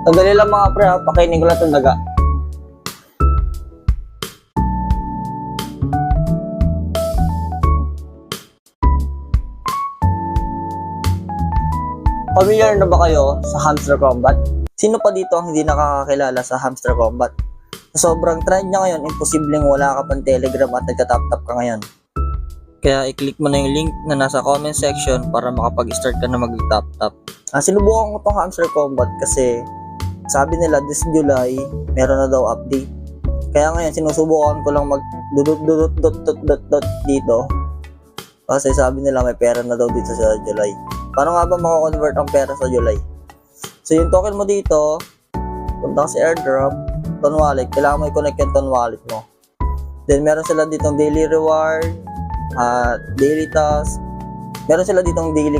Sandali lang mga pre ha, pakainin ko lang itong daga. Familiar na ba kayo sa hamster combat? Sino pa dito ang hindi nakakakilala sa hamster combat? Sa sobrang trend niya ngayon, imposibleng wala ka pang Telegram at nagtatap-tap ka ngayon. Kaya i-click mo na yung link na nasa comment section para makapag-start ka na mag-tap-tap. Sinubukan ko tong hamster combat kasi sabi nila this July meron na daw update. Kaya ngayon sinusubukan ko lang mag dot dito. Kasi sabi nila may pera na daw dito sa July. Paano nga ba mako-convert ang pera sa July? So yung token mo dito, punta ka sa airdrop, Ton Wallet, kailangan mo i-connect yung Ton Wallet mo. Then meron sila ditong daily reward, daily task, meron sila ditong daily